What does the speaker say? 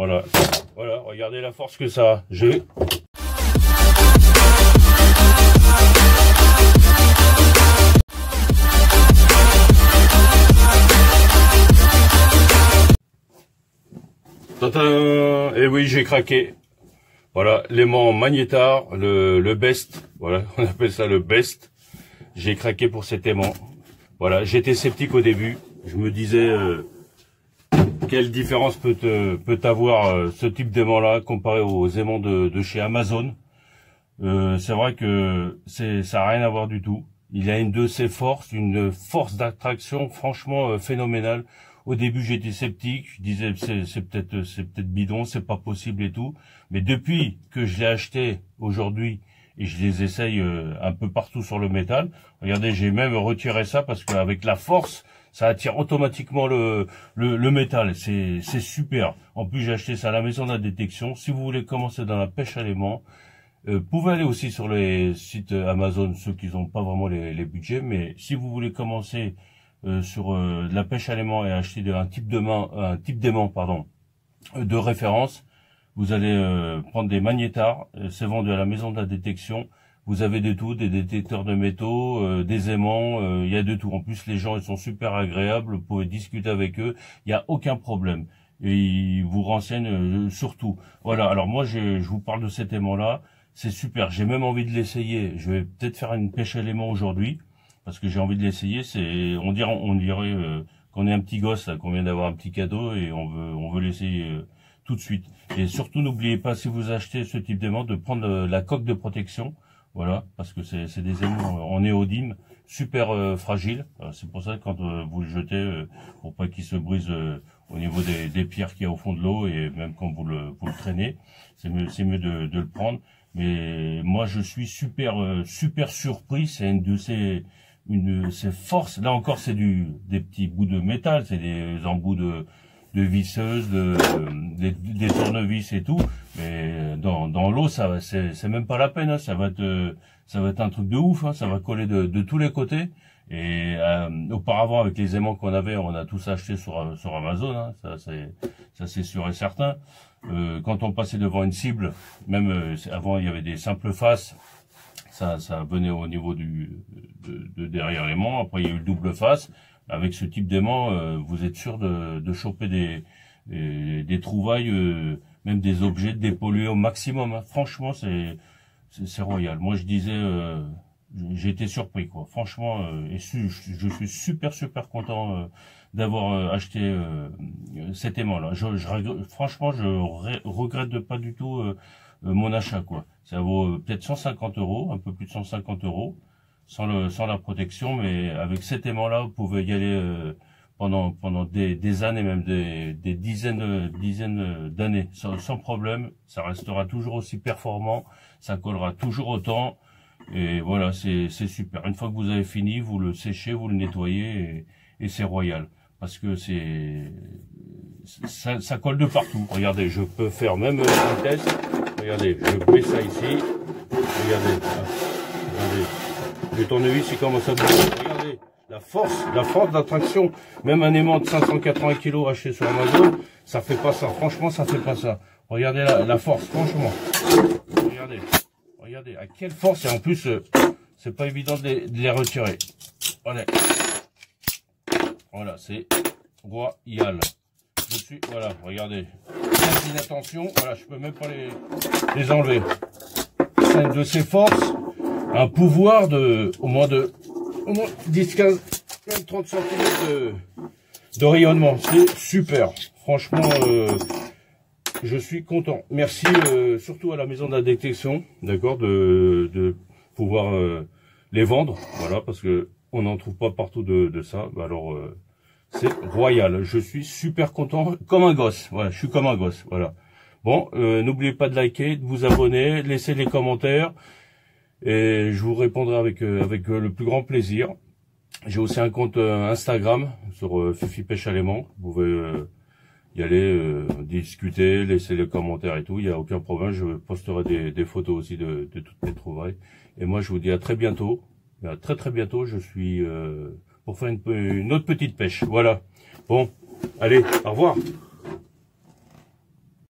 Voilà, voilà, regardez la force que ça a. J'ai... Tadam! Et oui, j'ai craqué. Voilà, l'aimant magnétar, le best. Voilà, on appelle ça le best. J'ai craqué pour cet aimant. Voilà, j'étais sceptique au début. Je me disais, quelle différence peut avoir ce type d'aimant-là comparé aux aimants de chez Amazon. C'est vrai que ça n'a rien à voir du tout. Il a une force d'attraction franchement phénoménale. Au début, j'étais sceptique, je disais c'est peut-être bidon, c'est pas possible et tout. Mais depuis que je l'ai acheté aujourd'hui et je les essaye un peu partout sur le métal, regardez, j'ai même retiré ça parce qu'avec la force, ça attire automatiquement le métal. C'est super. En plus, j'ai acheté ça à la maison de la détection. Si vous voulez commencer dans la pêche à l'aimant, pouvez aller aussi sur les sites Amazon, ceux qui n'ont pas vraiment les budgets, mais si vous voulez commencer sur la pêche à l'aimant et acheter un type d'aimant de référence, vous allez prendre des magnétars, c'est vendu à la maison de la détection. Vous avez de tout, des détecteurs de métaux, des aimants, il y a de tout. En plus, les gens ils sont super agréables, vous pouvez discuter avec eux, il n'y a aucun problème. Et ils vous renseignent sur tout. Voilà, alors moi je vous parle de cet aimant-là, c'est super, j'ai même envie de l'essayer. Je vais peut-être faire une pêche à l'aimant aujourd'hui, parce que j'ai envie de l'essayer. On dirait qu'on est un petit gosse, là, qu'on vient d'avoir un petit cadeau et on veut l'essayer tout de suite. Et surtout, n'oubliez pas, si vous achetez ce type d'aimant, de prendre la coque de protection. Voilà, parce que c'est des aimants en néodyme, super fragiles. C'est pour ça que quand vous le jetez, pour pas qu'il se brise au niveau des pierres qu'il y a au fond de l'eau, et même quand vous le traînez, c'est mieux de le prendre. Mais moi, je suis super surpris. C'est une de ces forces. Là encore, c'est des petits bouts de métal, c'est des embouts de visseuses, des tournevis et tout. Mais dans l'eau, c'est même pas la peine. Hein. Ça va être un truc de ouf. Hein. Ça va coller de tous les côtés. Et auparavant, avec les aimants qu'on avait, on a tous acheté sur Amazon. Hein. Ça c'est sûr et certain. Quand on passait devant une cible, même avant, il y avait des simples faces. Ça venait au niveau de derrière l'aimant. Après, il y a eu le double face. Avec ce type d'aimant, vous êtes sûr de choper des trouvailles, même des objets, de dépolluer au maximum. Hein. Franchement, c'est royal. Moi, je disais, j'ai été surpris, quoi. Franchement, et je suis super content d'avoir acheté cet aimant-là. Franchement, je regrette pas du tout mon achat, quoi. Ça vaut peut-être 150 €, un peu plus de 150 € sans la protection, mais avec cet aimant-là, vous pouvez y aller pendant des années, même des dizaines d'années, sans problème. Ça restera toujours aussi performant, ça collera toujours autant, et voilà, c'est super. Une fois que vous avez fini, vous le séchez, vous le nettoyez, et c'est royal, parce que ça colle de partout. Regardez, je peux faire même un test. Regardez, je mets ça ici. Regardez. Le tournevis, il commence à bouger. Regardez, la force d'attraction. Même un aimant de 580 kg acheté sur Amazon, ça fait pas ça. Franchement, ça fait pas ça. Regardez la force, franchement. Regardez, à quelle force. Et en plus, c'est pas évident de les retirer. Voilà, c'est royal. Voilà, regardez. Faites attention, voilà, je peux même pas les enlever. C'est de ces forces, un pouvoir au moins 10, 15, même 30 cm de rayonnement. C'est super. Franchement, je suis content. Merci surtout à la maison de la détection, d'accord, de pouvoir les vendre. Voilà, parce que on n'en trouve pas partout de ça. Alors, c'est royal. Je suis super content, comme un gosse. Voilà, je suis comme un gosse. Voilà. Bon, n'oubliez pas de liker, de vous abonner, laissez les commentaires, et je vous répondrai avec le plus grand plaisir. J'ai aussi un compte Instagram sur Fifi Pêche à l'aimant. Vous pouvez y aller, discuter, laisser les commentaires et tout. Il n'y a aucun problème. Je posterai des photos aussi de toutes mes trouvailles. Et moi, je vous dis à très bientôt. À très bientôt. Je suis pour faire une autre petite pêche. Voilà. Bon, allez, au revoir.